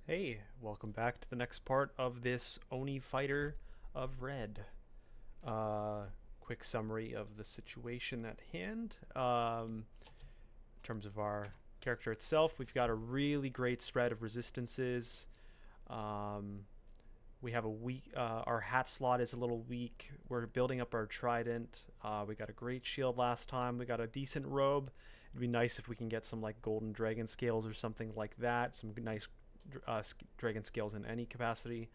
Hey, welcome back to the next part of this Oni Fighter of Red. Uh, Quick summary of the situation at hand. In terms of our character itself, we've got a really great spread of resistances. Um, we have a weak. Our hat slot is a little weak. We're building up our trident. We got a great shield last time. We got a decent robe. It'd be nice if we can get some like golden dragon scales or something like that. Some nice dragon scales in any capacity.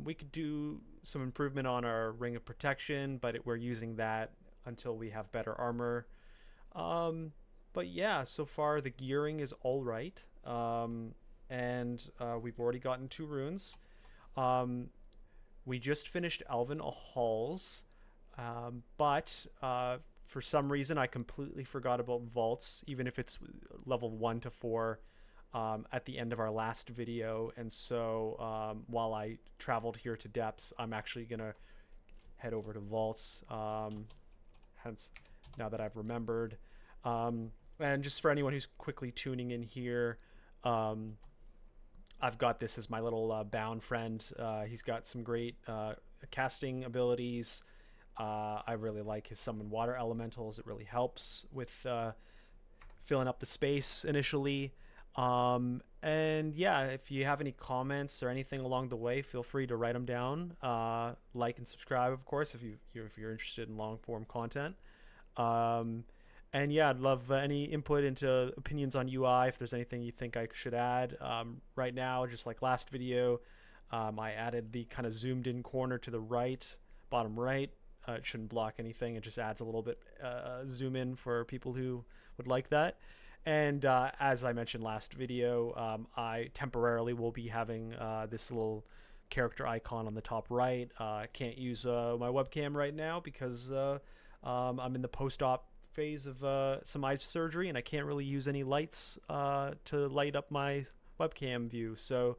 We could do some improvement on our ring of protection, but we're using that until we have better armor. Um, but yeah, so far the gearing is all right, and we've already gotten 2 runes. Um, we just finished Elven Halls, but for some reason I completely forgot about vaults, even if it's level 1 to 4. At the end of our last video, and so while I traveled here to depths, I'm actually gonna head over to vaults. Hence, now that I've remembered, and just for anyone who's quickly tuning in here, um, I've got this as my little bound friend. He's got some great casting abilities. I really like his summon water elementals. It really helps with filling up the space initially. And yeah, if you have any comments or anything along the way, feel free to write them down. Like and subscribe, of course, if you're interested in long form content. Um, and yeah, I'd love any input into opinions on UI. If there's anything you think I should add, right now, just like last video, I added the kind of zoomed in corner to the right, bottom right. It shouldn't block anything. It just adds a little bit zoom in for people who would like that. And as I mentioned last video, I temporarily will be having this little character icon on the top right. I can't use my webcam right now because I'm in the post-op phase of some eye surgery, and I can't really use any lights to light up my webcam view. So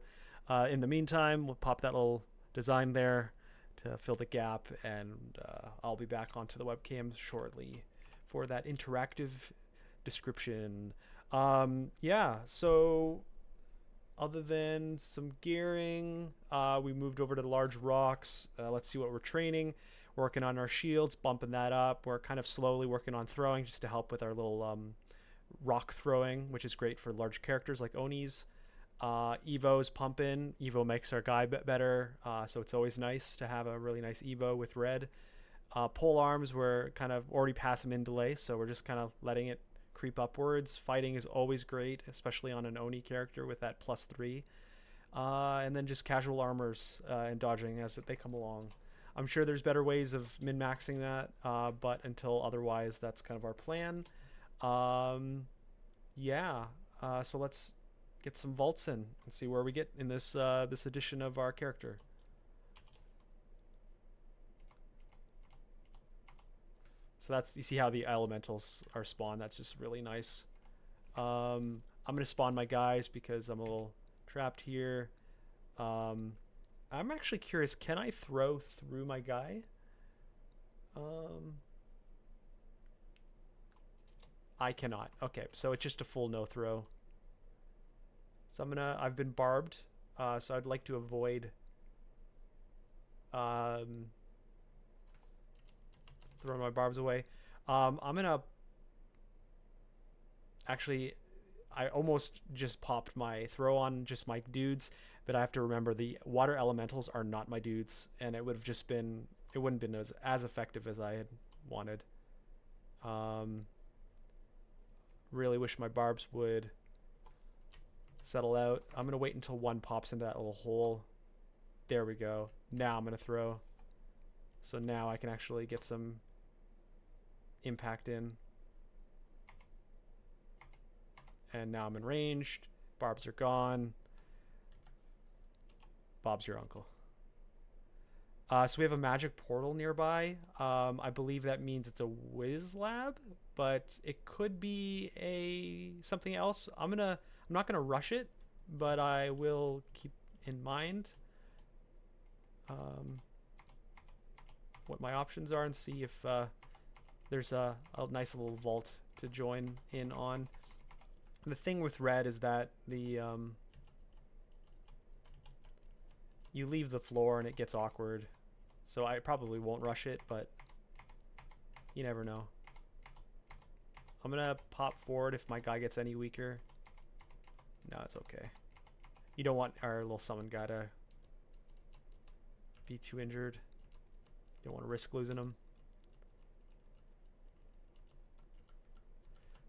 in the meantime, we'll pop that little design there to fill the gap, and I'll be back onto the webcam shortly for that interactive description. Yeah, so other than some gearing, we moved over to the large rocks. Let's see what we're training. Working on our shields, bumping that up. We're kind of slowly working on throwing just to help with our little rock throwing, which is great for large characters like Onis. Evo's pumping. Evo makes our guy better, so it's always nice to have a really nice Evo with red. Pole arms, we're kind of already past them in delay, so we're just kind of letting it creep upwards. Fighting is always great, especially on an Oni character with that +3. And then just casual armors and dodging as they come along. I'm sure there's better ways of min-maxing that, but until otherwise, that's kind of our plan. Yeah, so let's get some vaults in and see where we get in this edition of our character. So that's, you see how the elementals are spawned. That's just really nice. I'm gonna spawn my guys because I'm a little trapped here. I'm actually curious, can I throw through my guy? I cannot. Okay, so it's just a full no throw. So I've been barbed, so I'd like to avoid um, throwing my barbs away. I'm gonna actually, I almost just popped my throw on just my dudes, but I have to remember the water elementals are not my dudes, and it would have just been, it wouldn't have been as effective as I had wanted. Um, really wish my barbs would settle out. I'm gonna wait until one pops into that little hole. There we go. Now I'm gonna throw. So now I can actually get some impact in. And now I'm in ranged. Barbs are gone. Bob's your uncle. So we have a magic portal nearby. I believe that means it's a whiz lab, but it could be a something else. I'm not gonna rush it, but I will keep in mind what my options are and see if there's a nice little vault to join in on. The thing with red is that you leave the floor and it gets awkward. So I probably won't rush it, but you never know. I'm gonna pop forward if my guy gets any weaker. No, it's okay. You don't want our little summon guy to be too injured. You don't want to risk losing him.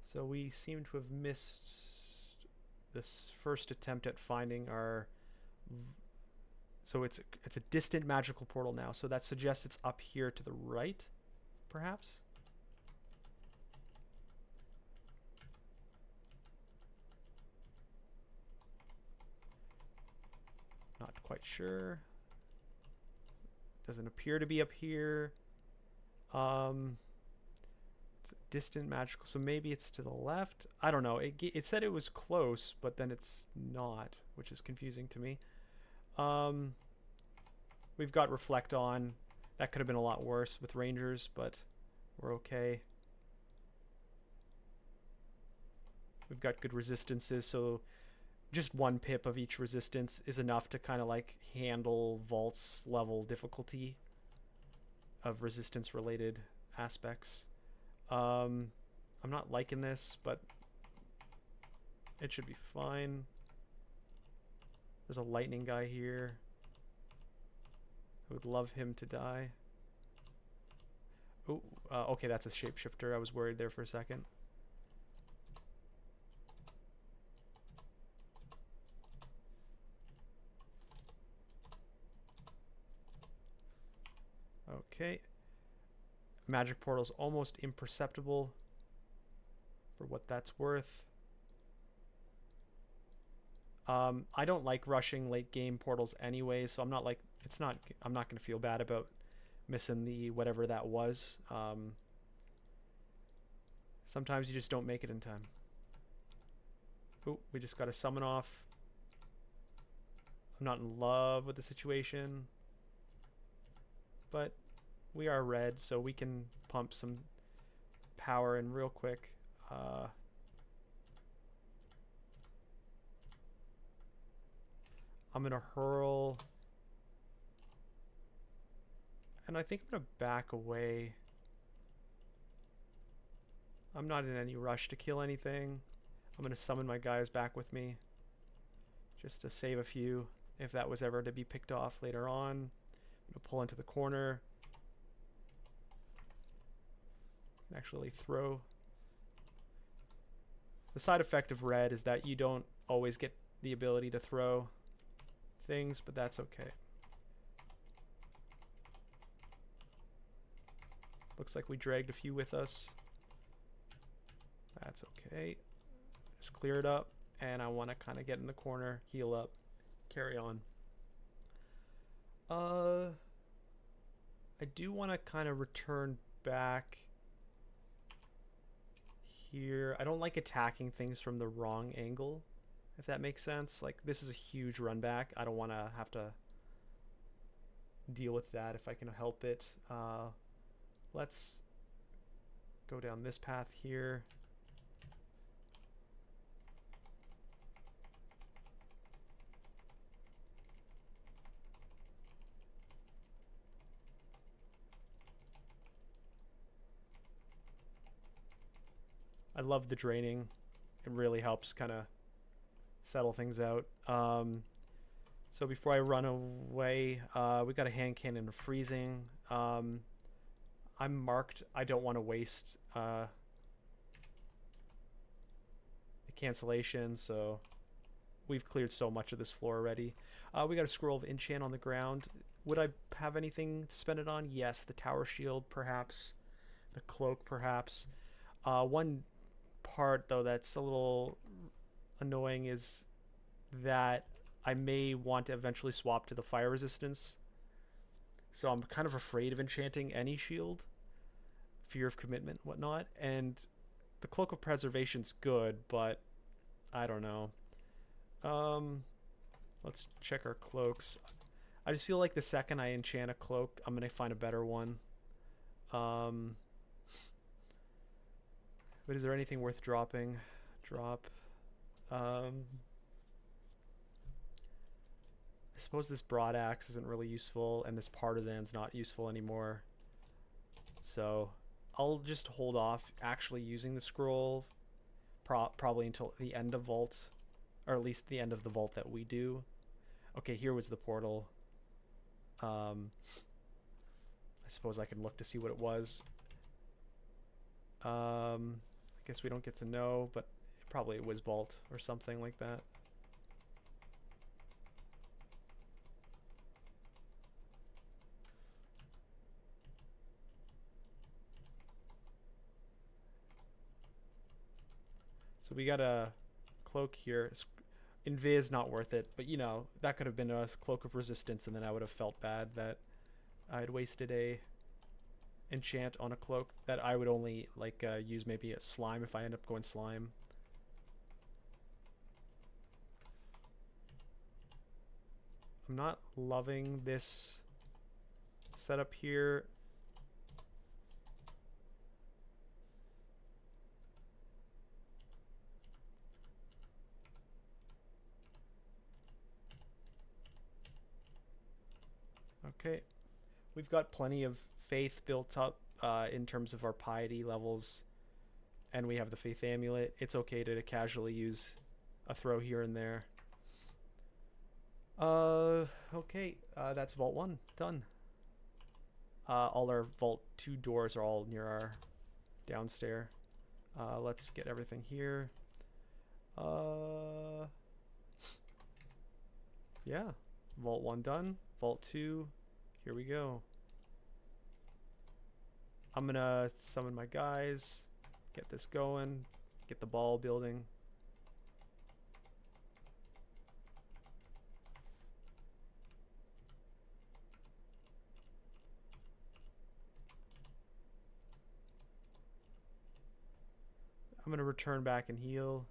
So we seem to have missed this first attempt at finding our... So it's a distant magical portal now. So that suggests it's up here to the right, perhaps? Not quite sure. Doesn't appear to be up here. It's a distant magical, so maybe it's to the left. I don't know. It said it was close, but then it's not, which is confusing to me. We've got Reflect on. That could have been a lot worse with Rangers, but we're okay. We've got good resistances, so just 1 pip of each resistance is enough to kind of like handle Vault's level difficulty of resistance related aspects. I'm not liking this, but it should be fine. There's a lightning guy here. I would love him to die. Oh, okay, that's a shapeshifter. I was worried there for a second. Okay. Magic portal's almost imperceptible for what that's worth. I don't like rushing late game portals anyway, so I'm not like I'm not gonna feel bad about missing the whatever that was. Sometimes you just don't make it in time. Oh, we just got a summon off. I'm not in love with the situation, but we are red, so we can pump some power in real quick. I'm gonna hurl, and I think I'm gonna back away. I'm not in any rush to kill anything. I'm gonna summon my guys back with me just to save a few if that was ever to be picked off later on. I'm gonna pull into the corner and actually throw. The side effect of red is that you don't always get the ability to throw things, but that's okay. Looks like we dragged a few with us. That's okay. Just clear it up, and I want to kind of get in the corner, heal up, carry on. I do want to kind of return back here. I don't like attacking things from the wrong angle, if that makes sense. Like, this is a huge run back. I don't want to have to deal with that if I can help it. Let's go down this path here. I love the draining. It really helps kind of settle things out. So before I run away, we got a hand cannon of freezing. I'm marked. I don't want to waste the cancellation, so we've cleared so much of this floor already. We got a scroll of enchant on the ground. Would I have anything to spend it on? Yes, the tower shield perhaps, the cloak perhaps. One part though that's a little annoying is that I may want to eventually swap to the fire resistance, so I'm kind of afraid of enchanting any shield, fear of commitment, whatnot. And the cloak of preservation's good, but I don't know. Let's check our cloaks. I just feel like the second I enchant a cloak, I'm gonna find a better one. But is there anything worth dropping? Drop. I suppose this broad axe isn't really useful, and this partisan's not useful anymore. So I'll just hold off actually using the scroll probably until the end of vault, or at least the end of the vault that we do. Okay, here was the portal. I suppose I can look to see what it was. I guess we don't get to know, but probably it was vault or something like that. So we got a cloak here. Invis not worth it, but you know, that could have been a cloak of resistance, and then I would have felt bad that I had wasted a enchant on a cloak that I would only like use maybe a slime if I end up going slime. I'm not loving this setup here. Okay, we've got plenty of faith built up in terms of our piety levels, and we have the faith amulet. It's okay to casually use a throw here and there. Okay, that's vault 1 done. All our vault 2 doors are all near our downstairs. Let's get everything here. Yeah, vault 1 done. Vault 2, here we go. I'm gonna summon my guys, get this going, get the ball building. I'm gonna return back and heal.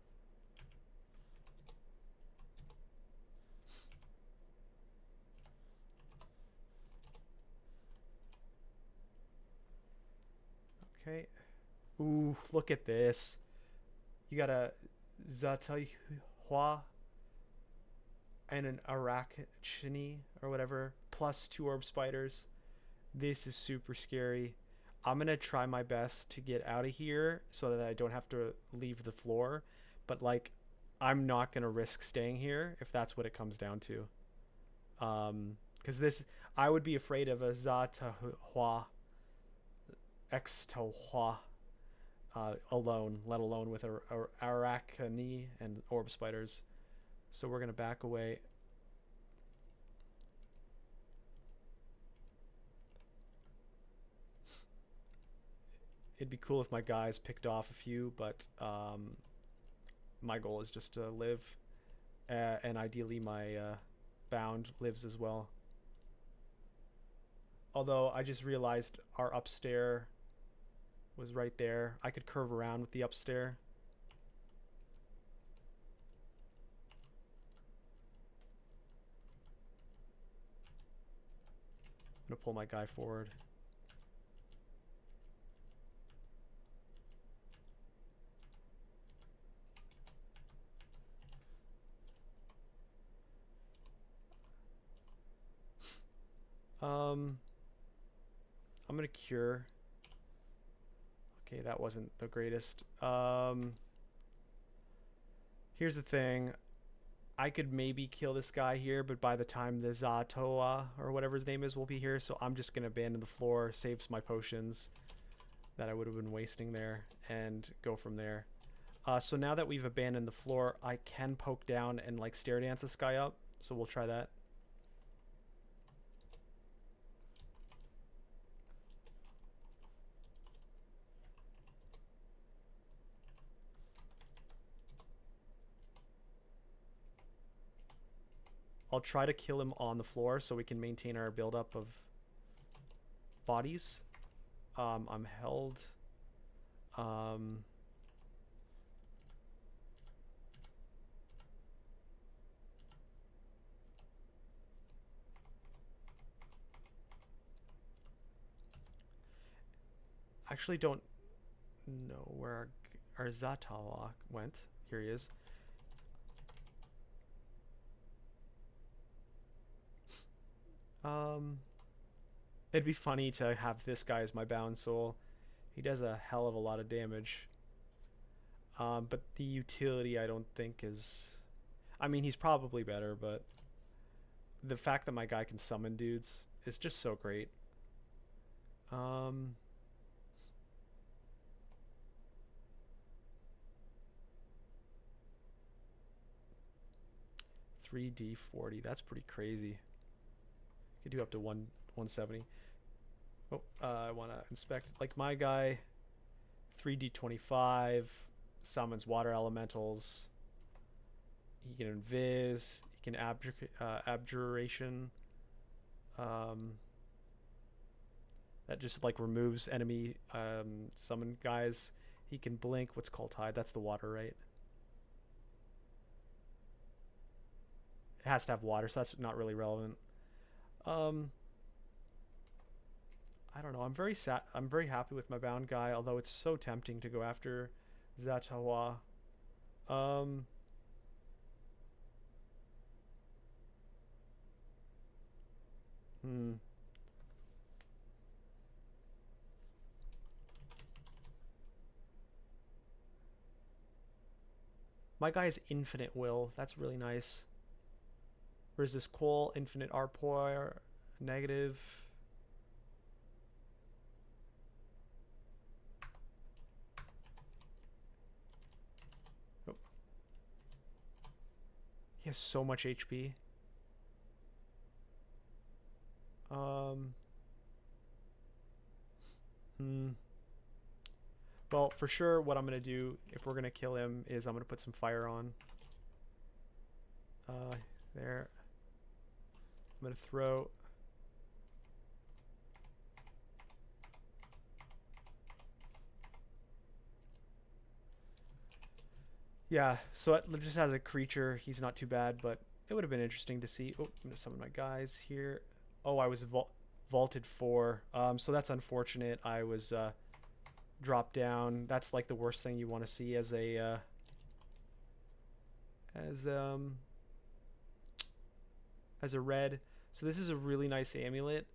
Okay. Ooh, look at this. You got a Zatahua and an Arachne or whatever, plus 2 orb spiders. This is super scary. I'm going to try my best to get out of here so that I don't have to leave the floor. But, like, I'm not going to risk staying here if that's what it comes down to. Because this, I would be afraid of a Zatahua Extohua alone, let alone with Arachne and orb spiders. So we're going to back away. It'd be cool if my guys picked off a few, but my goal is just to live. And ideally my bound lives as well. Although I just realized our upstairs was right there. I could curve around with the upstairs. I'm gonna pull my guy forward. I'm gonna cure. Okay, that wasn't the greatest. Here's the thing. I could maybe kill this guy here, but by the time the Zatoa or whatever his name is will be here, so I'm just gonna abandon the floor, saves my potions that I would have been wasting there, and go from there. So now that we've abandoned the floor, I can poke down and like stair dance this guy up. So we'll try that. I'll try to kill him on the floor so we can maintain our buildup of bodies. I'm held. Actually don't know where our Zatawa went. Here he is. It'd be funny to have this guy as my bound soul. He does a hell of a lot of damage. But the utility I don't think is... I mean, he's probably better, but the fact that my guy can summon dudes is just so great. 3D40, that's pretty crazy. Could do up to 170. Oh, I want to inspect. Like my guy, 3D25, summons water elementals. He can invis. He can abjuration. That just like removes enemy summon guys. He can blink. What's called Tide? That's the water, right? It has to have water, so that's not really relevant. I don't know. I'm very happy with my bound guy, although it's so tempting to go after Zatawa. My guy has infinite will. That's really nice. Resist coal, infinite arpoir, negative. Oh. He has so much HP. Well, for sure, what I'm going to do, if we're going to kill him, is I'm going to put some fire on. There. I'm going to throw... Yeah, so it just as a creature, he's not too bad, but it would have been interesting to see. Oh, I'm going to summon my guys here. Oh, I was vaulted 4. So that's unfortunate. I was dropped down. That's like the worst thing you want to see as a red. So this is a really nice amulet.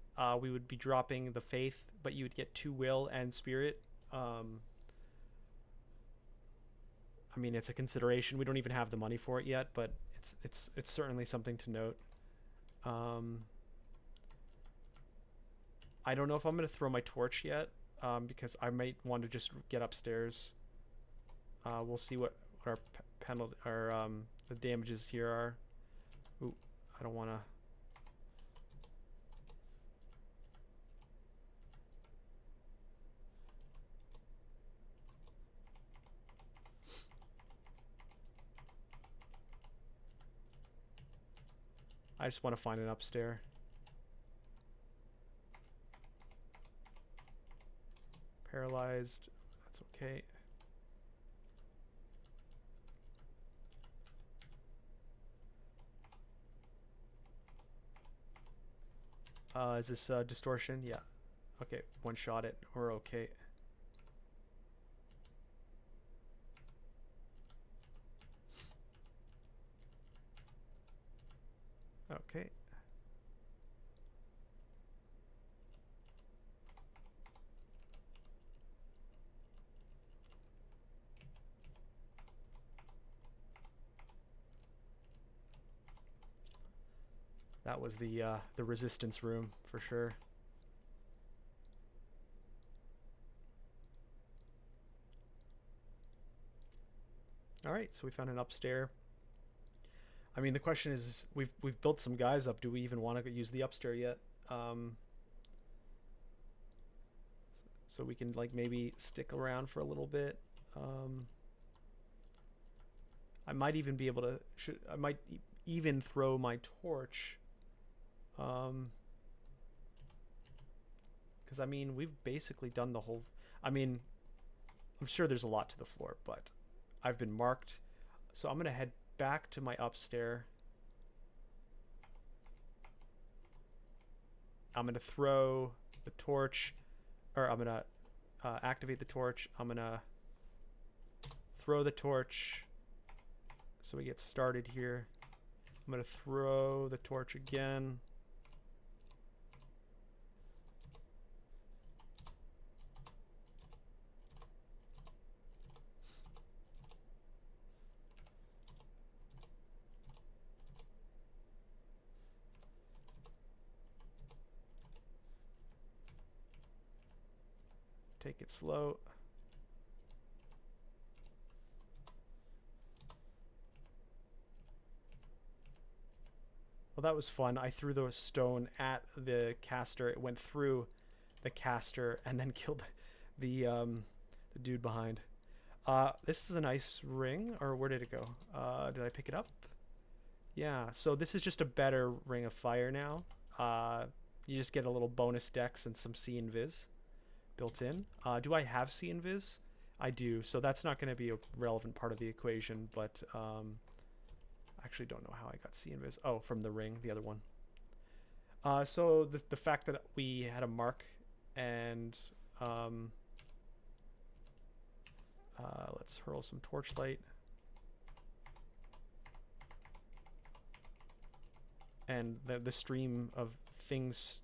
We would be dropping the faith, but you would get 2 will and spirit. I mean, it's a consideration. We don't even have the money for it yet, but it's certainly something to note. I don't know if I'm going to throw my torch yet, because I might want to just get upstairs. We'll see what our penalty, the damages here are. Ooh, I don't want to. I just want to find an upstairs. Paralyzed. That's okay. Is this distortion? Yeah. Okay, one shot it. We're okay. Okay. That was the resistance room for sure. All right, so we found an upstairs. I mean, the question is, we've built some guys up. Do we even want to use the upstairs yet? So we can like maybe stick around for a little bit. I might even be able to. I might even throw my torch. Because I mean, we've basically done the whole. I mean, I'm sure there's a lot to the floor, but I've been marked, so I'm gonna head back to my upstairs. I'm gonna throw the torch, or I'm gonna activate the torch. I'm gonna throw the torch, so we get started here. I'm gonna throw the torch again. Take it slow. Well, that was fun. I threw the stone at the caster. It went through the caster and then killed the dude behind. This is a nice ring, or where did it go? Did I pick it up? Yeah, so this is just a better Ring of Fire now. You just get a little bonus dex and some See Invis built in. Do I have See Invis? I do, so that's not going to be a relevant part of the equation, but I actually don't know how I got See Invis. Oh, from the ring, the other one. So the fact that we had a mark and let's hurl some torchlight. And the stream of things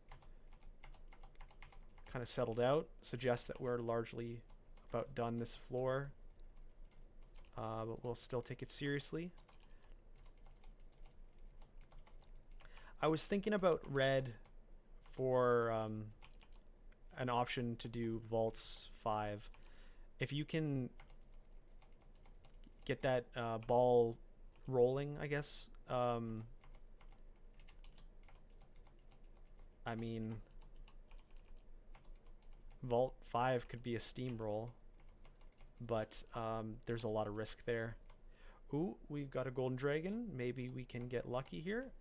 kind of settled out suggests that we're largely about done this floor. But we'll still take it seriously. I was thinking about red for an option to do vaults 5. If you can get that ball rolling, I guess. I mean, Vault 5 could be a steamroll, but there's a lot of risk there. Ooh, we've got a golden dragon. Maybe we can get lucky here.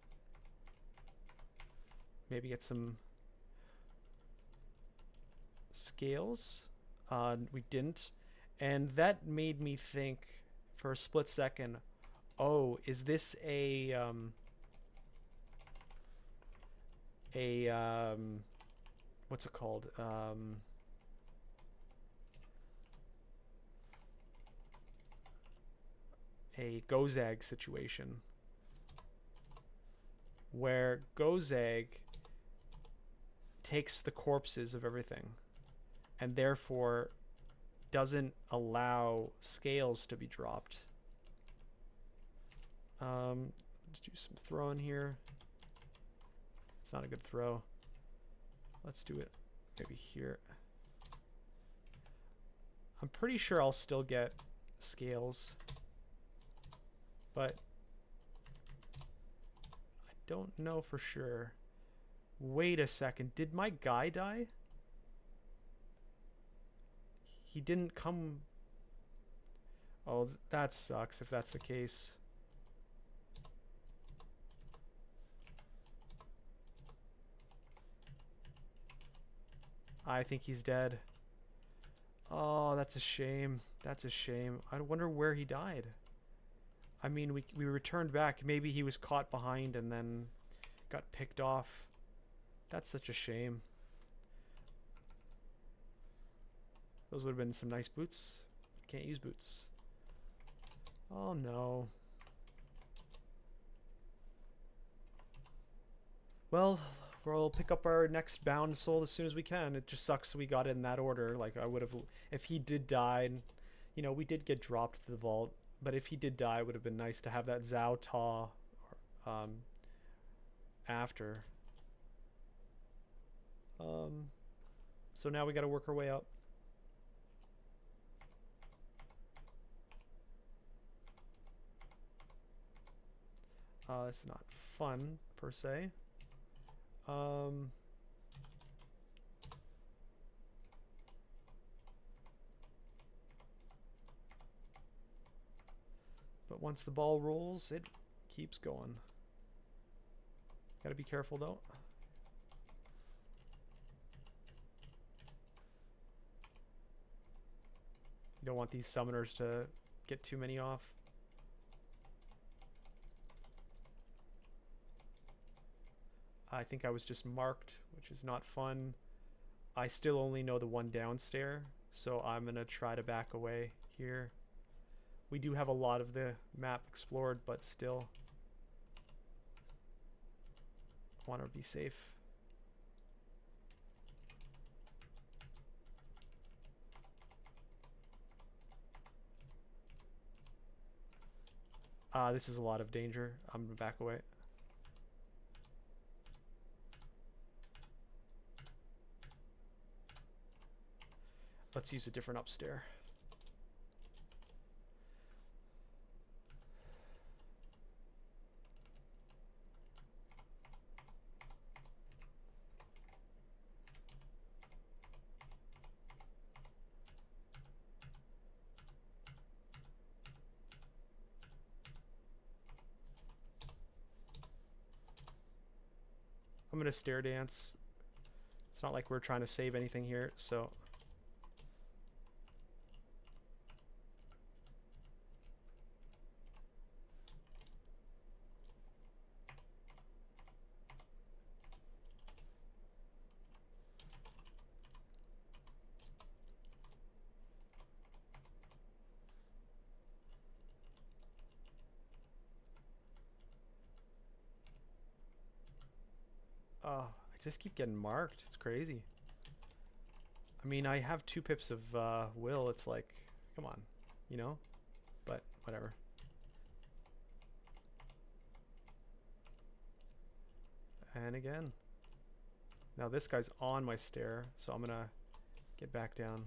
Maybe get some scales. We didn't. And that made me think for a split second, oh, is this a what's it called? A Gozag situation where Gozag takes the corpses of everything and therefore doesn't allow scales to be dropped. Let's do some throwing here. It's not a good throw. Let's do it maybe here. I'm pretty sure I'll still get scales, but I don't know for sure. Wait a second. Did my guy die? He didn't come. Oh, that sucks if that's the case. I think he's dead. Oh, that's a shame. That's a shame. I wonder where he died. I mean, we returned back. Maybe he was caught behind and then got picked off. That's such a shame. Those would have been some nice boots. Can't use boots. Oh no. Well, we'll pick up our next bound soul as soon as we can. It just sucks we got it in that order. Like, I would have, if he did die, you know, we did get dropped to the vault, but if he did die, it would have been nice to have that Zhao Ta after. So now we got to work our way up. It's not fun per se. But once the ball rolls, it keeps going. Gotta be careful though. You don't want these summoners to get too many off. I think I was just marked, which is not fun. I still only know the one downstairs, so I'm gonna try to back away here. We do have a lot of the map explored, but still want to be safe. This is a lot of danger. I'm gonna back away. Let's use a different upstair. I'm gonna stair dance. It's not like we're trying to save anything here, so. Oh, I just keep getting marked. It's crazy. I mean, I have 2 pips of will. It's like, come on, you know? But whatever. And again. Now this guy's on my stair, so I'm gonna get back down.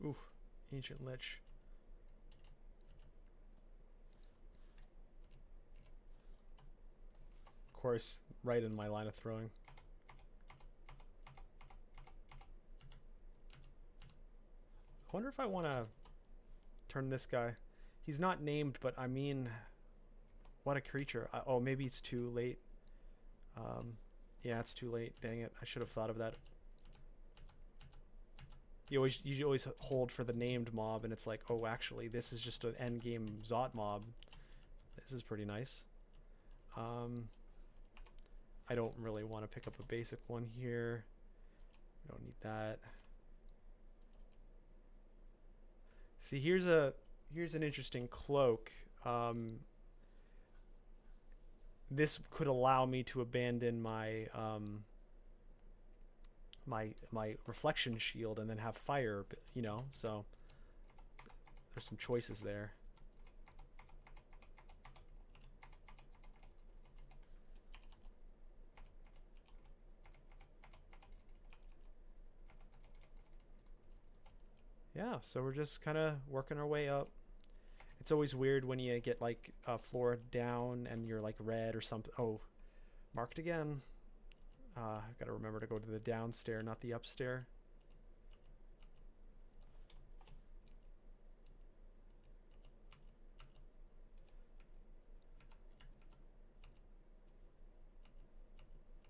Ooh, ancient lich. Of course, right in my line of throwing. I wonder if I want to turn this guy. He's not named, but I mean, what a creature. Oh, maybe it's too late. Yeah, it's too late. Dang it. I should have thought of that. You always hold for the named mob, and it's like, oh, actually, this is just an end game Zot mob. This is pretty nice. I don't really want to pick up a basic one here. We don't need that. See, here's an interesting cloak. This could allow me to abandon my my reflection shield and then have fire, you know, so there's some choices there. Yeah, so we're just kind of working our way up. It's always weird when you get like a floor down and you're like red or something. Oh, marked again. I gotta remember to go to the downstair, not the upstair.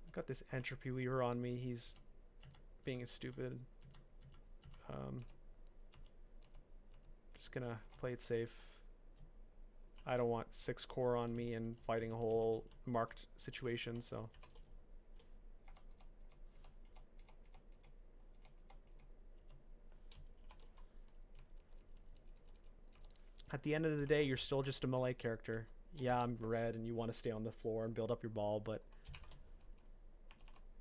I've got this entropy weaver on me. He's being stupid. Just gonna play it safe. I don't want 6 core on me and fighting a whole marked situation, so. At the end of the day, you're still just a melee character. Yeah, I'm red and you want to stay on the floor and build up your ball, but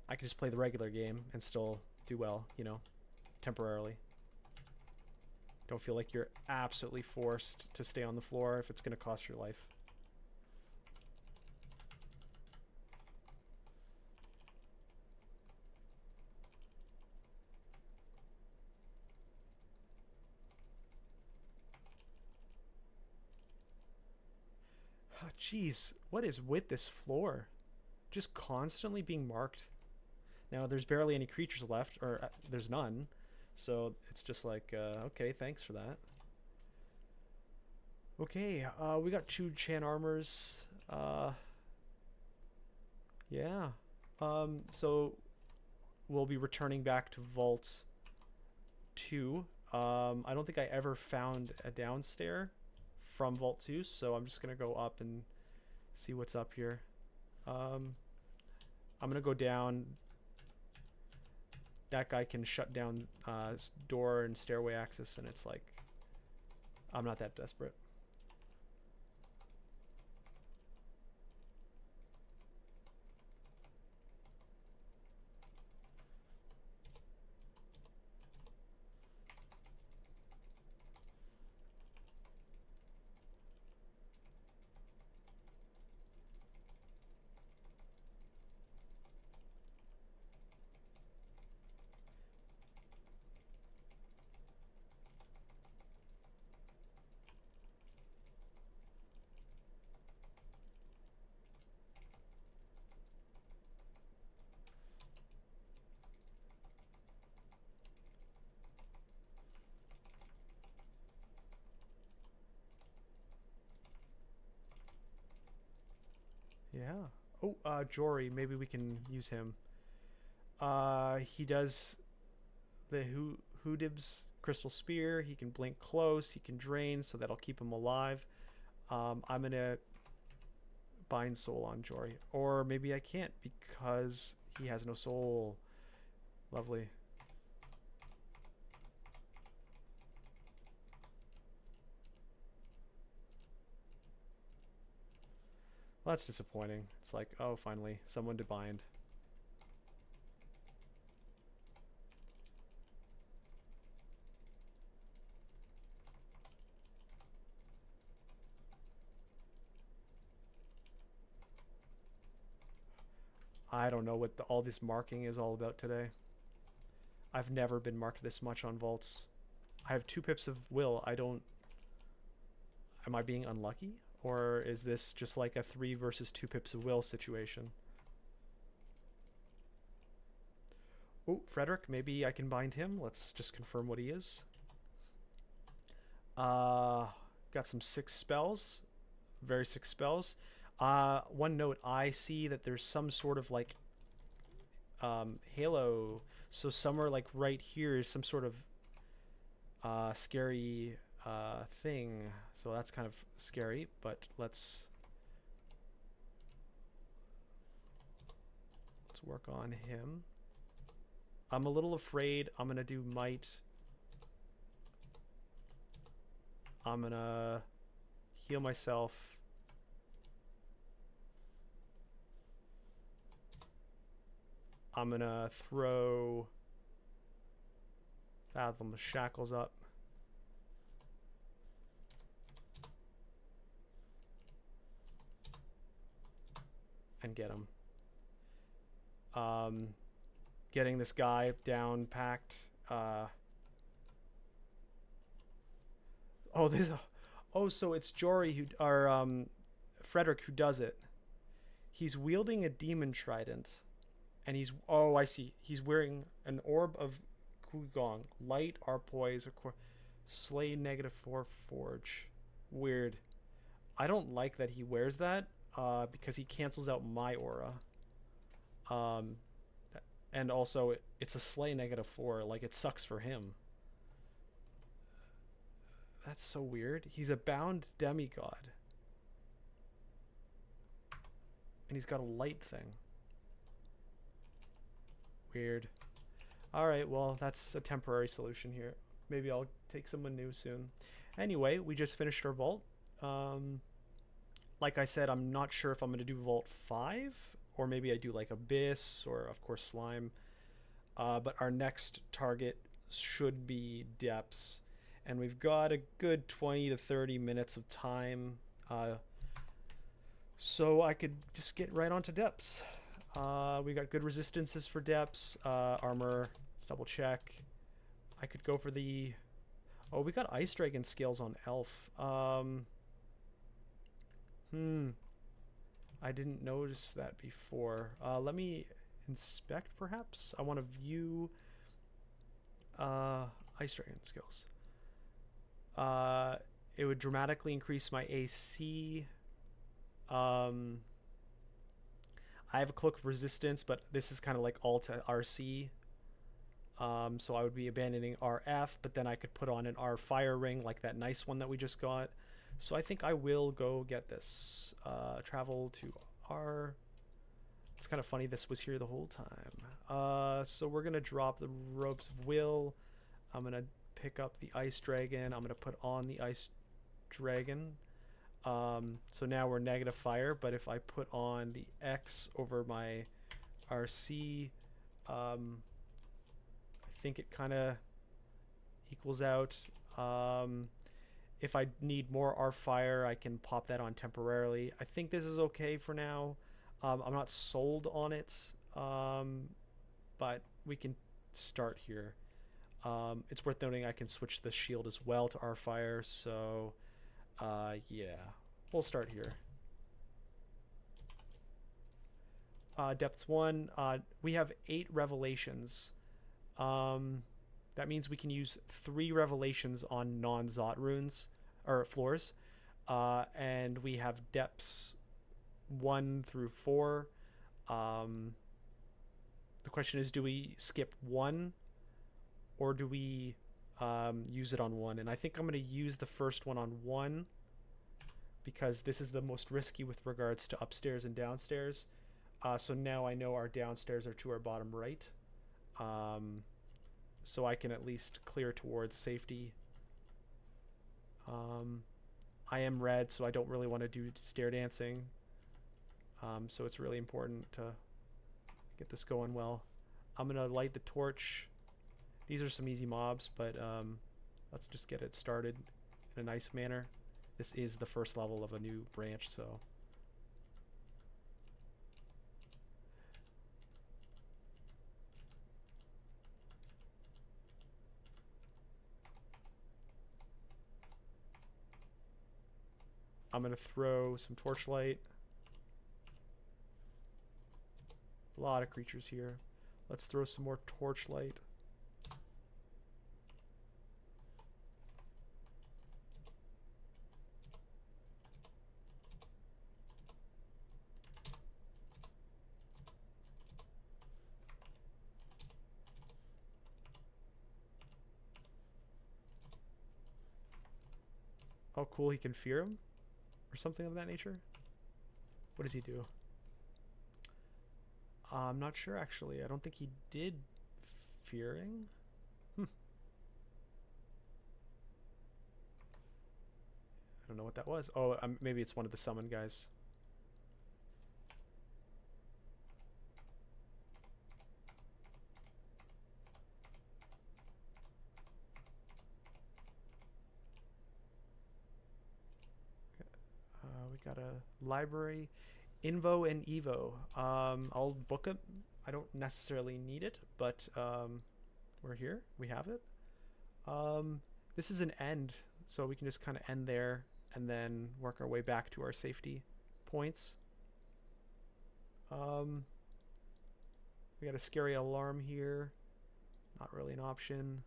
I can just play the regular game and still do well, you know, temporarily. Don't feel like you're absolutely forced to stay on the floor if it's going to cost your life. Oh, jeez, what is with this floor? Just constantly being marked. Now, there's barely any creatures left, or there's none. So it's just like, okay, thanks for that. Okay, we got 2 Chan armors. Yeah. So we'll be returning back to Vault 2. I don't think I ever found a downstair from Vault 2, so I'm just going to go up and see what's up here. I'm going to go down. that guy can shut down door and stairway access, and it's like, I'm not that desperate. Yeah. Oh, Jory, maybe we can use him. He does the Hoodib's Crystal Spear. He can blink close. He can drain, so that'll keep him alive. I'm gonna bind soul on Jory, or maybe I can't because he has no soul. Lovely. Well, that's disappointing. It's like, oh, finally, someone to bind. I don't know what all this marking is all about today. I've never been marked this much on vaults. I have 2 pips of will. I don't... Am I being unlucky? Or is this just like a 3 versus 2 pips of will situation? Oh, Frederick, maybe I can bind him. Let's just confirm what he is. Got some 6 spells. Very 6 spells. One note, I see that there's some sort of like halo. So somewhere like right here is some sort of scary thing. So that's kind of scary, but let's work on him. I'm a little afraid. I'm gonna do might. I'm gonna heal myself. I'm gonna throw Fathom the Shackles up. And get him. Getting this guy down packed. So it's Jory who, or Frederick who does it. He's wielding a demon trident, and he's, oh, I see. He's wearing an orb of Kugong, light, Arpoise, slay -4 forge. Weird. I don't like that he wears that. Because he cancels out my aura. And also, it's a slay -4. Like, it sucks for him. That's so weird. He's a bound demigod. And he's got a light thing. Weird. Alright, well, that's a temporary solution here. Maybe I'll take someone new soon. Anyway, we just finished our vault. Like I said, I'm not sure if I'm going to do Vault 5, or maybe I do like Abyss, or of course Slime. But our next target should be Depths. And we've got a good 20 to 30 minutes of time. So I could just get right onto Depths. We got good resistances for Depths. Armor, let's double check. I could go for the... Oh, we got Ice Dragon scales on Elf. I didn't notice that before. Let me inspect, perhaps. I want to view Ice Dragon skills. It would dramatically increase my AC. I have a Cloak of Resistance, but this is kind of like all to RC. So I would be abandoning RF, but then I could put on an R Fire Ring, like that nice one that we just got. So I think I will go get this. Travel to R. Let's kind of funny this was here the whole time. So we're going to drop the ropes of will. I'm going to pick up the ice dragon. I'm going to put on the ice dragon. So now we're negative fire, but if I put on the X over my RC, I think it kind of equals out. If I need more R fire, I can pop that on temporarily. I think this is okay for now. I'm not sold on it, but we can start here. It's worth noting I can switch the shield as well to R fire, so yeah, we'll start here. Depths 1, we have 8 revelations. That means we can use 3 revelations on non-Zot runes or floors, and we have depths 1 through 4. The question is, do we skip 1 or do we use it on 1? And I think I'm going to use the first one on 1 because this is the most risky with regards to upstairs and downstairs. So now I know our downstairs are to our bottom right. So I can at least clear towards safety. I am red, so I don't really want to do stair dancing. So it's really important to get this going well. I'm going to light the torch. These are some easy mobs, but let's just get it started in a nice manner. This is the first level of a new branch, so... I'm going to throw some torchlight. A lot of creatures here. Let's throw some more torchlight. Oh, cool. He can fear him? Or something of that nature? What does he do? I'm not sure, actually. I don't think he did fearing. I don't know what that was. Oh, maybe it's one of the summon guys. We got a library. Invo and Evo. I'll book it. I don't necessarily need it, but we're here. We have it. This is an end, so we can just kind of end there and then work our way back to our safety points. We got a scary alarm here. Not really an option.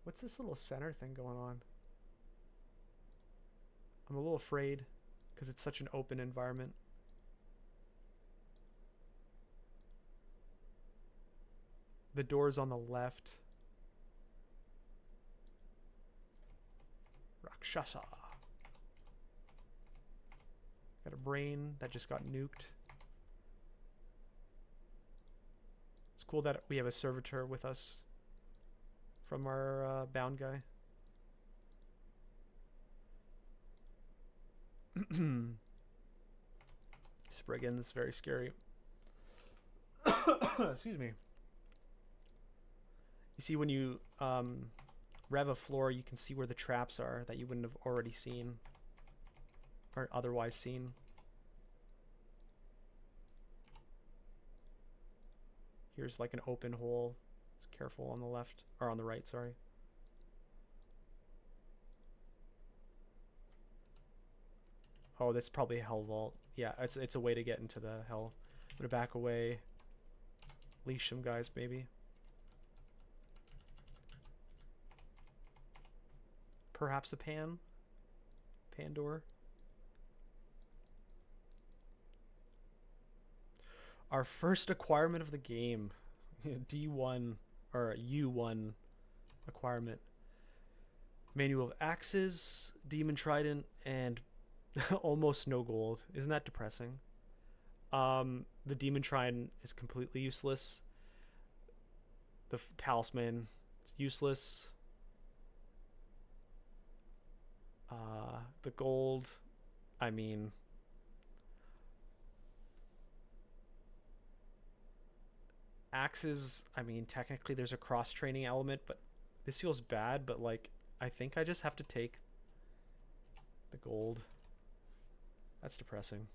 What's this little center thing going on? I'm a little afraid because it's such an open environment. The door's on the left. Rakshasa. Got a brain that just got nuked. It's cool that we have a servitor with us from our bound guy. Spriggans, very scary. Excuse me. You see, when you rev a floor, you can see where the traps are that you wouldn't have already seen or otherwise seen. Here's like an open hole. Careful on the left, or on the right, sorry. Oh, that's probably a hell vault. Yeah, it's a way to get into the hell. I'm gonna back away. Leash some guys, maybe. Perhaps a Pandor. Our first acquirement of the game. D1 or U1 acquirement. Manual of Axes, Demon Trident, and almost no gold. Isn't that depressing? The Demon Trident is completely useless. The Talisman is useless. The gold, I mean, axes, I mean, technically there's a cross-training element, but this feels bad, but like, I think I just have to take the gold. That's depressing.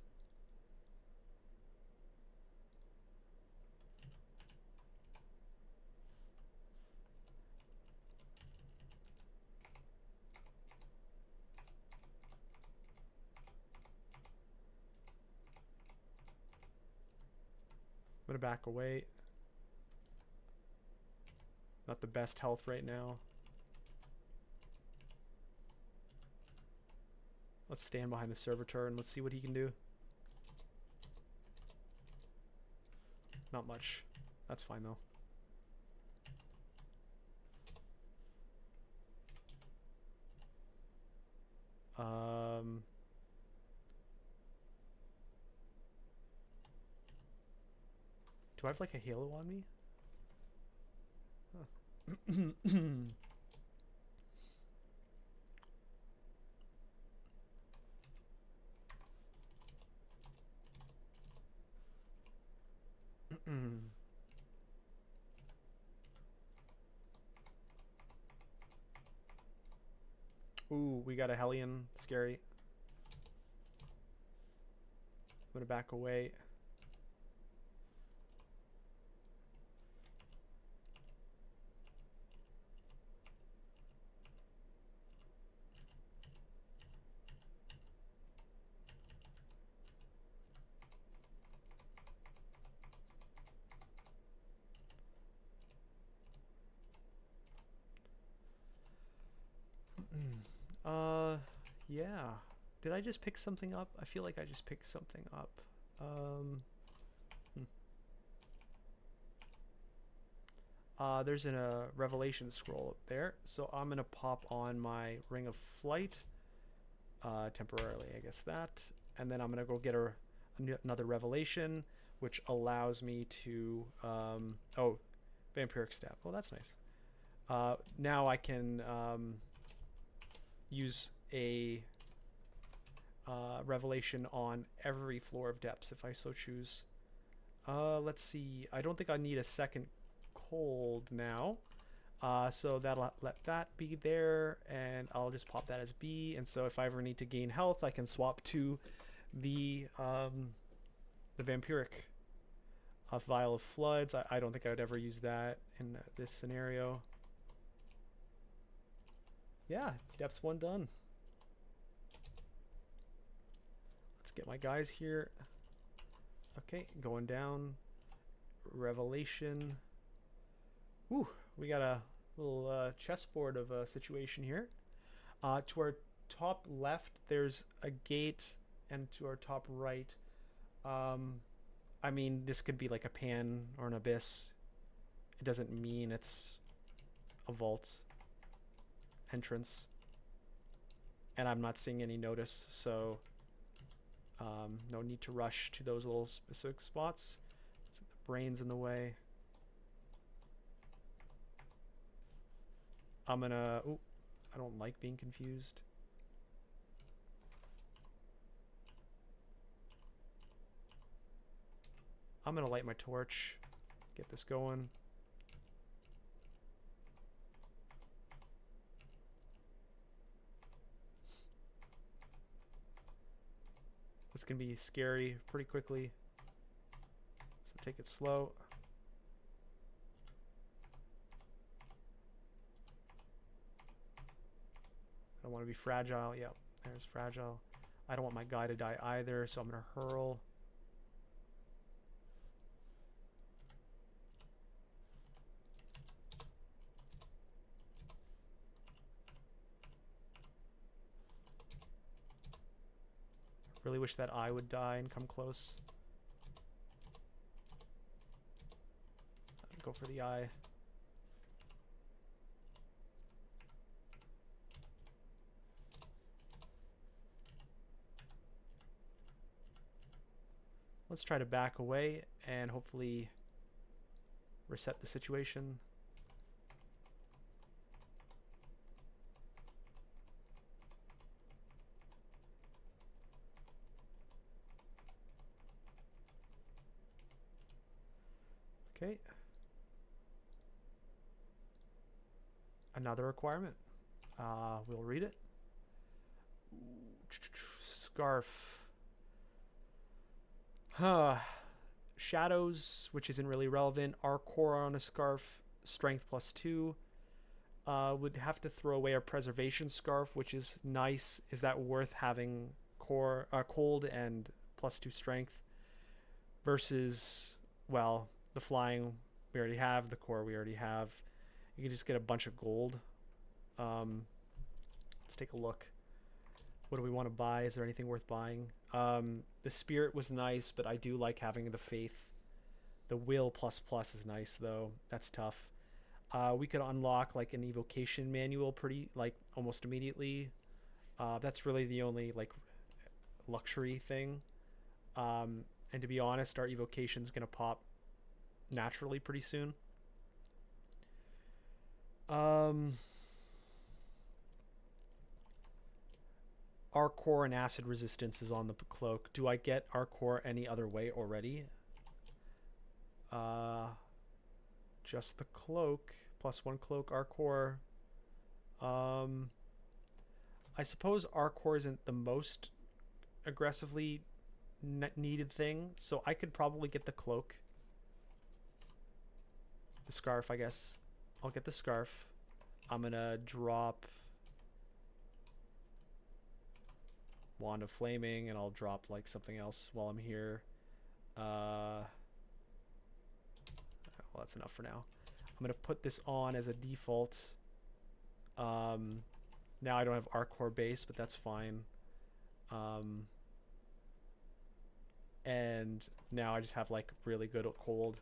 I'm gonna back away. Not the best health right now. Let's stand behind the servitor and let's see what he can do. Not much. That's fine though. Do I have like a halo on me? Huh. Ooh, we got a Hellion. Scary. I'm gonna back away. Yeah. Did I just pick something up? I feel like I just picked something up. There's a revelation scroll up there, so I'm gonna pop on my Ring of Flight temporarily, I guess that, and then I'm gonna go get another revelation, which allows me to oh, vampiric stab. Oh, that's nice. Now I can use a revelation on every floor of depths if I so choose. Let's see. I don't think I need a second cold now. So that'll let that be there, and I'll just pop that as B. And so if I ever need to gain health, I can swap to the vampiric vial of floods. I don't think I would ever use that in this scenario. Yeah, depths 1 done. Let's get my guys here. Okay, going down. Revelation. Ooh, we got a little chessboard of a situation here. To our top left, there's a gate, and to our top right, I mean, this could be like a pan or an abyss. It doesn't mean it's a vault entrance. And I'm not seeing any notice, so no need to rush to those little specific spots. The brain's in the way. I'm gonna... Ooh, I don't like being confused. I'm gonna light my torch. Get this going. This can be scary pretty quickly, so take it slow. I don't want to be fragile. Yep, there's fragile. I don't want my guy to die either, so I'm gonna hurl. Really wish that eye would die and come close. Go for the eye. Let's try to back away and hopefully reset the situation. Okay. Another requirement. We'll read it. Scarf. Shadows, which isn't really relevant. Our core on a scarf, strength +2. Would have to throw away our preservation scarf, which is nice. Is that worth having core cold and +2 strength versus, well, the flying we already have, the core we already have. You can just get a bunch of gold. Let's take a look. What do we want to buy? Is there anything worth buying? The spirit was nice, but I do like having the faith. The will ++ is nice though. That's tough. We could unlock like an evocation manual pretty like almost immediately. That's really the only like luxury thing. And to be honest, our evocation's gonna pop naturally pretty soon. Our core and acid resistance is on the cloak. Do I get our core any other way already? Just the cloak. +1 cloak, our core. I suppose our core isn't the most aggressively needed thing, so I could probably get the cloak. The scarf, I guess. I'll get the scarf. I'm gonna drop Wand of Flaming, and I'll drop like something else while I'm here. Well, that's enough for now. I'm gonna put this on as a default. Now I don't have our core base, but that's fine. And now I just have like really good cold.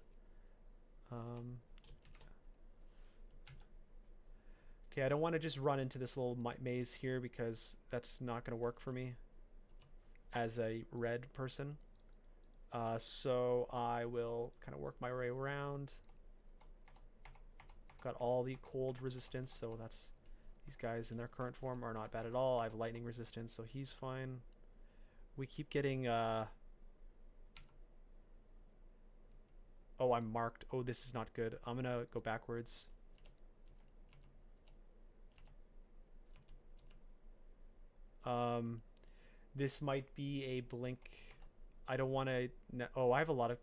Okay, I don't want to just run into this little maze here because that's not going to work for me as a red person. So I will kind of work my way around. Got all the cold resistance, so that's these guys in their current form are not bad at all. I have lightning resistance, so he's fine. We keep getting oh, I'm marked. Oh, this is not good. I'm gonna go backwards. This might be a blink. I don't want to. Oh, I have a lot of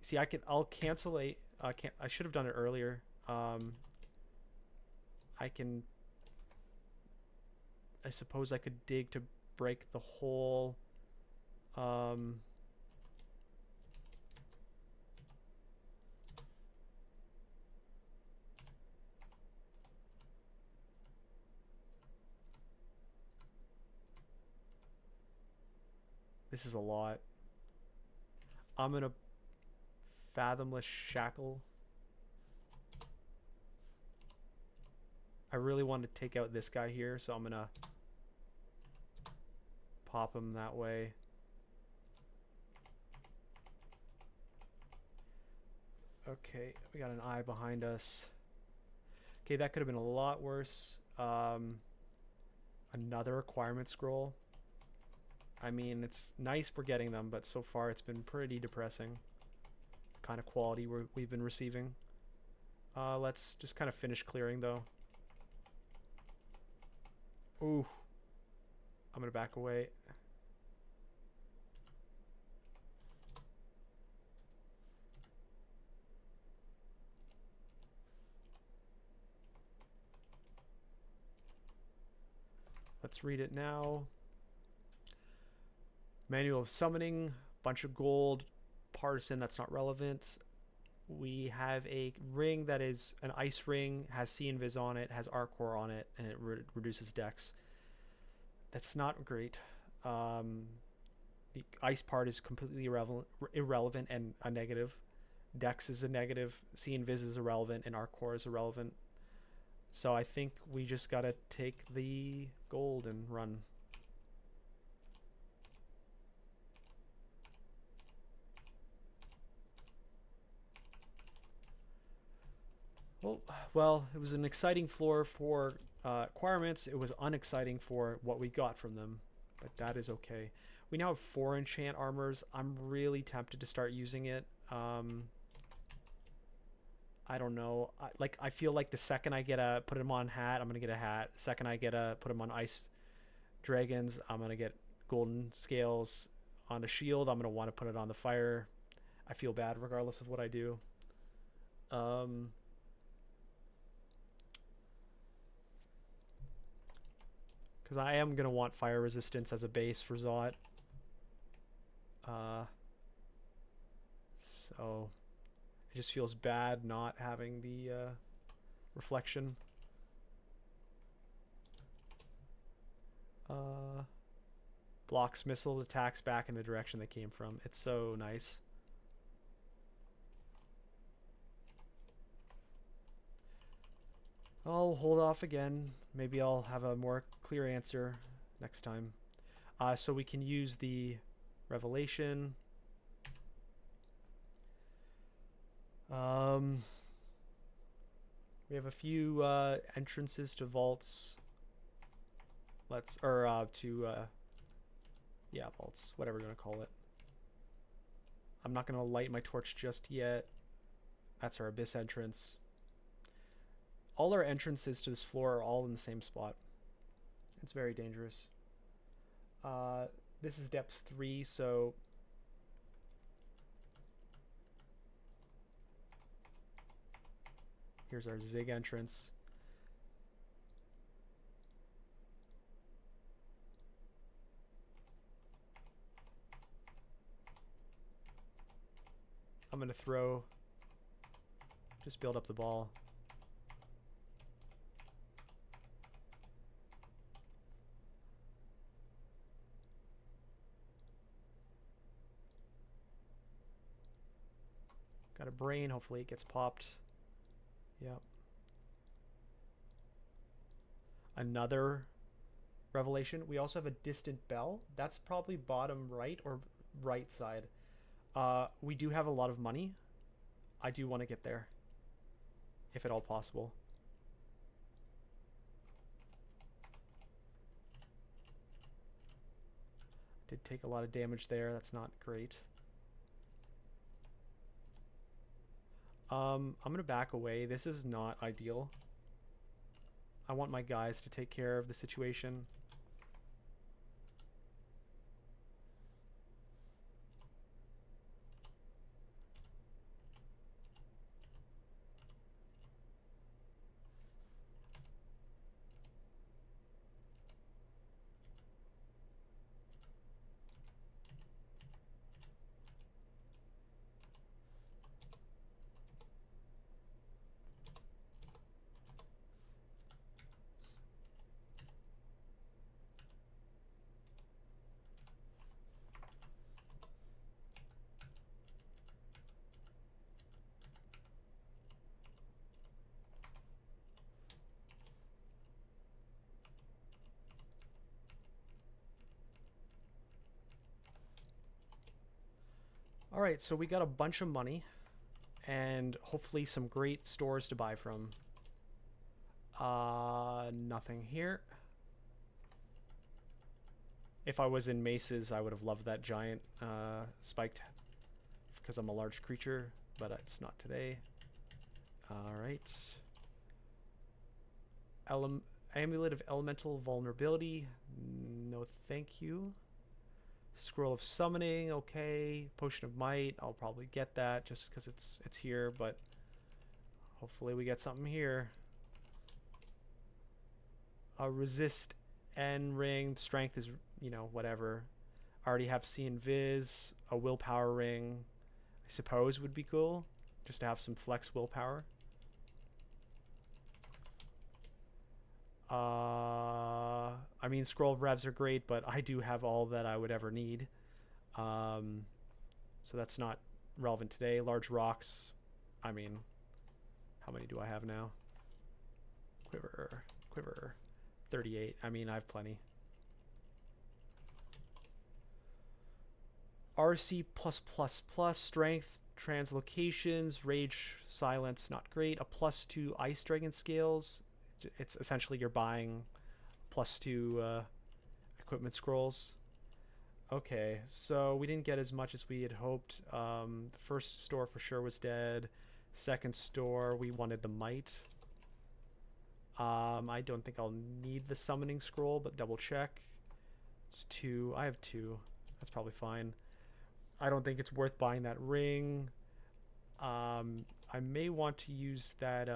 see. I'll cancel a. I should have done it earlier. I suppose I could dig to break the hole. This is a lot. I'm gonna Fathomless Shackle. I really want to take out this guy here, so I'm gonna pop him that way. Okay, we got an eye behind us. Okay, that could have been a lot worse. Another requirement scroll. I mean, it's nice we're getting them, but so far it's been pretty depressing. Kind of quality we've been receiving. Let's just kind of finish clearing though. Ooh. I'm gonna back away. Let's read it now. Manual of Summoning, bunch of gold, partisan, that's not relevant. We have a ring that is an ice ring, has C Invis on it, has Arcor on it, and it reduces dex. That's not great. The ice part is completely irrelevant and a negative. Dex is a negative, C Invis is irrelevant, and Arcor is irrelevant. So I think we just gotta take the gold and run. Well, it was an exciting floor for requirements. It was unexciting for what we got from them, but that is okay. We now have 4 enchant armors. I'm really tempted to start using it. I don't know. I feel like the second I get a put him on hat, I'm gonna get a hat. The second I get a put him on ice dragons, I'm gonna get golden scales. On a shield, I'm gonna want to put it on the fire. I feel bad regardless of what I do. Because I am gonna want fire resistance as a base for Zot. So it just feels bad not having the reflection. Blocks missile attacks back in the direction they came from. It's so nice. I'll hold off again. Maybe I'll have a more clear answer next time. So we can use the revelation. We have a few entrances to vaults. Yeah, vaults, whatever you want to call it. I'm not going to light my torch just yet. That's our abyss entrance. All our entrances to this floor are all in the same spot. It's very dangerous. This is depth 3, so here's our zig entrance. I'm going to just build up the ball. Got a brain, hopefully it gets popped. Yep. Another revelation. We also have a distant bell. That's probably bottom right or right side. We do have a lot of money. I do want to get there, if at all possible. Did take a lot of damage there. That's not great. I'm gonna back away. This is not ideal. I want my guys to take care of the situation. Alright, so we got a bunch of money and hopefully some great stores to buy from. Nothing here. If I was in Maces, I would have loved that giant spiked because I'm a large creature, but it's not today. Alright. Amulet of Elemental Vulnerability. No thank you. Scroll of Summoning, okay. Potion of Might, I'll probably get that just because it's here, but hopefully we get something here. Resist N ring, strength is, you know, whatever. I already have See and Viz, a willpower ring, I suppose would be cool, just to have some flex willpower. I mean, scroll of revs are great, but I do have all that I would ever need. So that's not relevant today. Large rocks. I mean, how many do I have now? Quiver. 38. I mean, I have plenty. RC+++, strength, Translocations, Rage, Silence, not great. A +2 Ice Dragon Scales. It's essentially you're buying +2 equipment scrolls. Okay, so we didn't get as much as we had hoped. The first store for sure was dead. Second store, we wanted the Might. I don't think I'll need the Summoning Scroll, but double check. It's 2. I have 2. That's probably fine. I don't think it's worth buying that ring. I may want to use that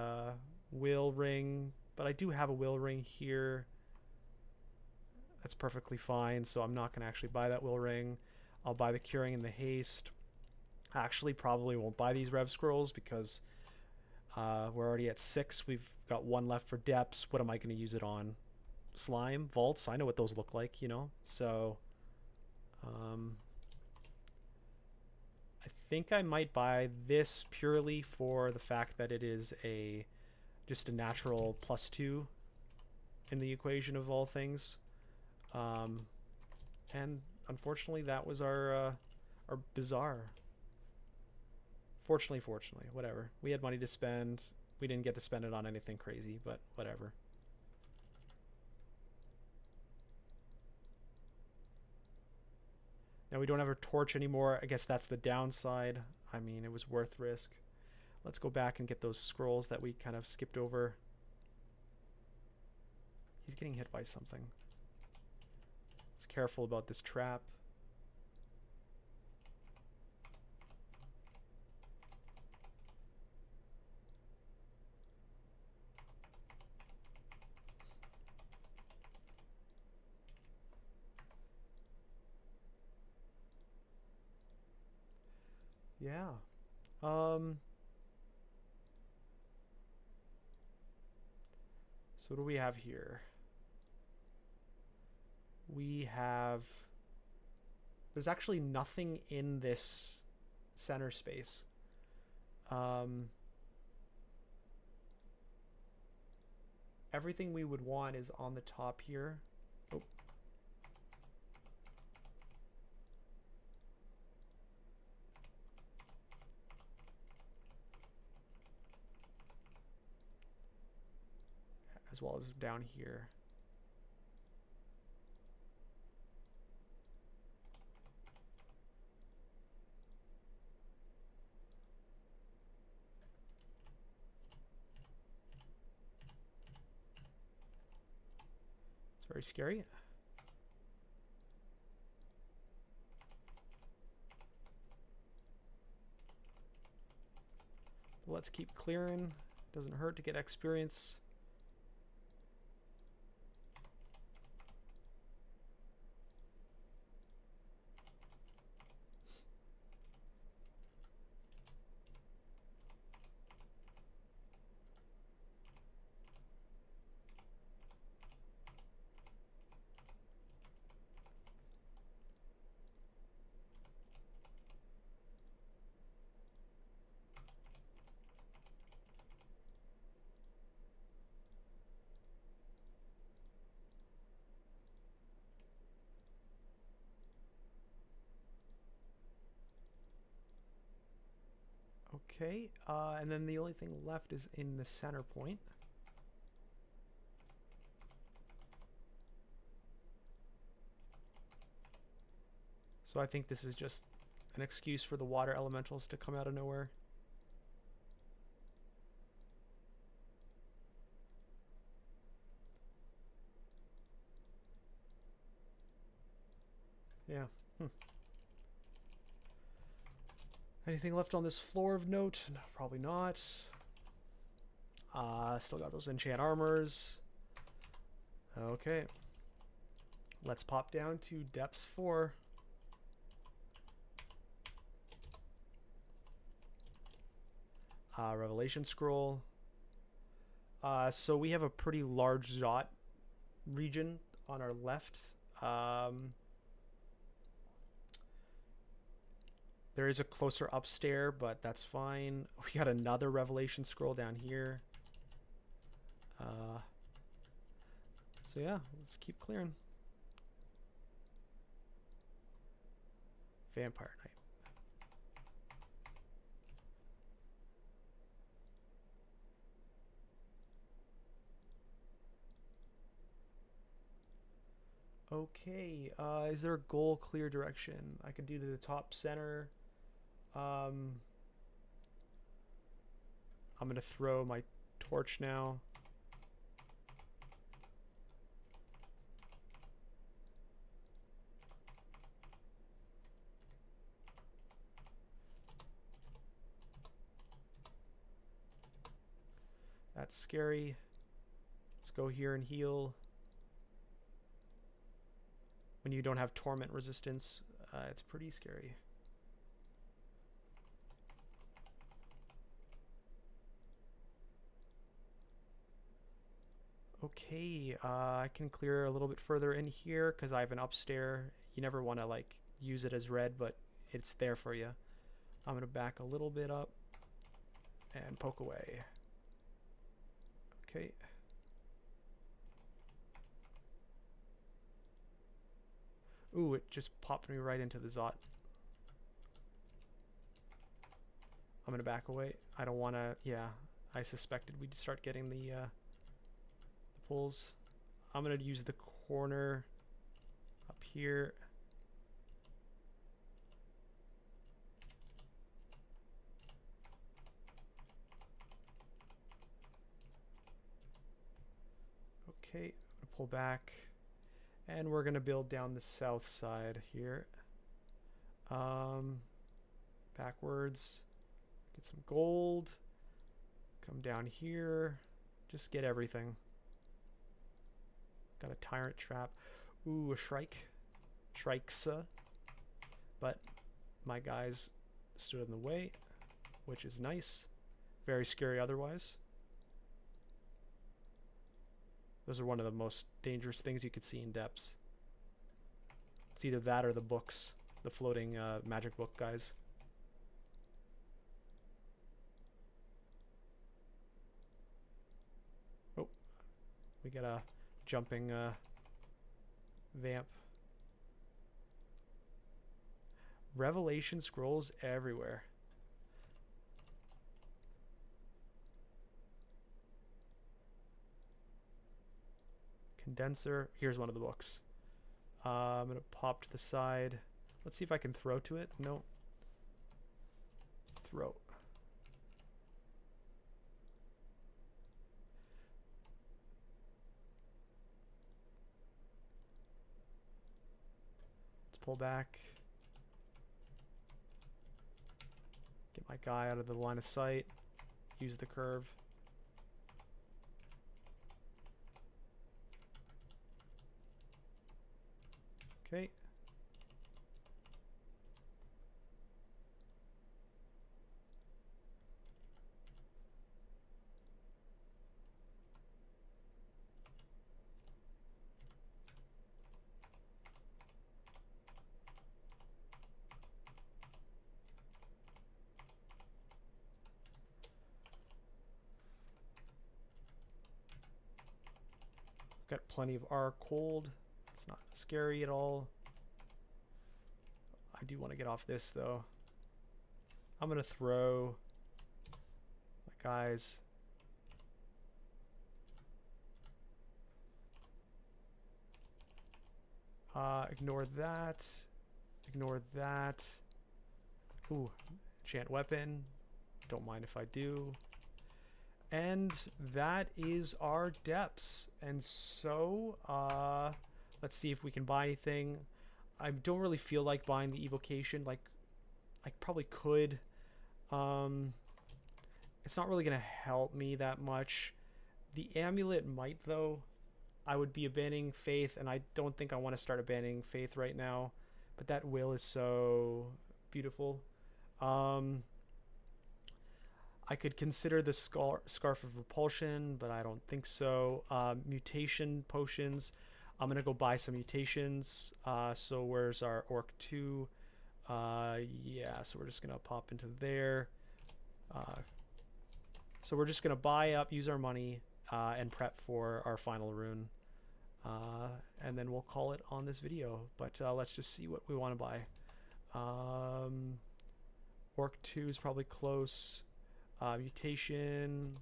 will ring, but I do have a will ring here. That's perfectly fine, so I'm not going to actually buy that will ring. I'll buy the curing and the haste. I actually probably won't buy these rev scrolls because we're already at 6. We've got 1 left for depths. What am I going to use it on? Slime, vaults. I know what those look like, you know. So I think I might buy this purely for the fact that it is just a natural +2 in the equation of all things. And unfortunately, that was our bazaar. Fortunately, whatever. We had money to spend. We didn't get to spend it on anything crazy, but whatever. Now we don't have a torch anymore. I guess that's the downside. I mean, it was worth risk. Let's go back and get those scrolls that we kind of skipped over. He's getting hit by something. Let's be careful about this trap. Yeah. So what do we have here? We have... There's actually nothing in this center space. Everything we would want is on the top here. Oh. As well as down here. It's very scary. Let's keep clearing. Doesn't hurt to get experience. Okay, and then the only thing left is in the center point. So I think this is just an excuse for the water elementals to come out of nowhere. Yeah. Anything left on this floor of note? No, probably not. Still got those enchant armors. Okay. Let's pop down to depths 4. Revelation scroll. So we have a pretty large dot region on our left. There is a closer upstair, but that's fine. We got another revelation scroll down here. So yeah, let's keep clearing. Vampire Knight. Okay, is there a goal clear direction? I could do the top center. I'm gonna throw my torch now. That's scary. Let's go here and heal. When you don't have torment resistance, it's pretty scary. Okay, I can clear a little bit further in here because I have an upstair. You never want to like use it as red, but it's there for you. I'm gonna back a little bit up and poke away. Okay. Ooh, it just popped me right into the Zot. I'm gonna back away. I don't wanna, yeah, I suspected we'd start getting the pulls. I'm gonna use the corner up here. Okay, I'm gonna pull back. And we're gonna build down the south side here. Backwards. Get some gold. Come down here. Just get everything. Got a tyrant trap. Ooh, a shrike. Shrikes. But my guys stood in the way, which is nice. Very scary otherwise. Those are one of the most dangerous things you could see in depths. It's either that or the books. The floating magic book guys. Oh. We got a jumping vamp. Revelation scrolls everywhere. Condenser. Here's one of the books. I'm gonna pop to the side. Let's see if I can throw to it. No. Throw. Let's pull back. Get my guy out of the line of sight. Use the curve. Okay. Got plenty of our cold. It's not scary at all. I do want to get off this though. I'm gonna throw my guys. Ignore that. Ignore that. Ooh, enchant weapon. Don't mind if I do. And that is our depths. And so, let's see if we can buy anything. I don't really feel like buying the evocation. Like, I probably could. It's not really going to help me that much. The amulet might, though. I would be abandoning faith, and I don't think I want to start abandoning faith right now. But that will is so beautiful. I could consider the Scarf of Repulsion, but I don't think so. Mutation potions. I'm going to go buy some mutations. So where's our Orc 2? Yeah, so we're just going to pop into there. So we're just going to buy up, use our money, and prep for our final rune. And then we'll call it on this video. But let's just see what we want to buy. Orc 2 is probably close. Mutation.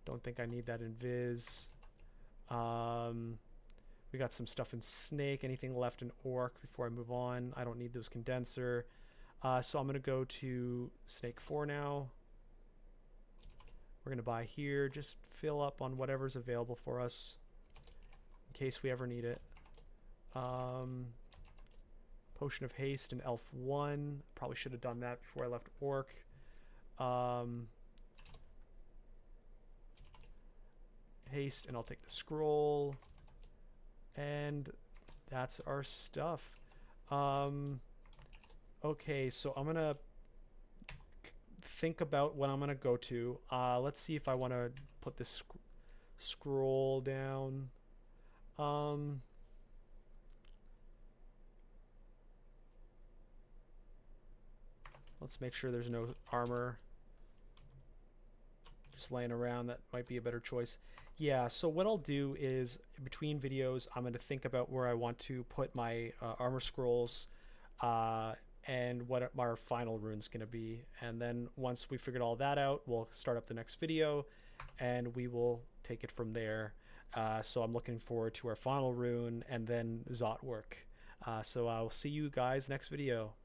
Don't think I need that in Viz. We got some stuff in Snake. Anything left in Orc before I move on? I don't need those condenser. So I'm going to go to Snake 4 now. We're going to buy here. Just fill up on whatever's available for us in case we ever need it. Potion of Haste and Elf 1. Probably should have done that before I left Orc. Haste, and I'll take the scroll. And that's our stuff. Okay, so I'm going to think about what I'm going to go to. Let's see if I want to put this scroll down. Let's make sure there's no armor just laying around. That might be a better choice. Yeah, so what I'll do is between videos, I'm going to think about where I want to put my armor scrolls and what our final rune's going to be. And then once we figured all that out, we'll start up the next video and we will take it from there. So I'm looking forward to our final rune and then Zot work. So I'll see you guys next video.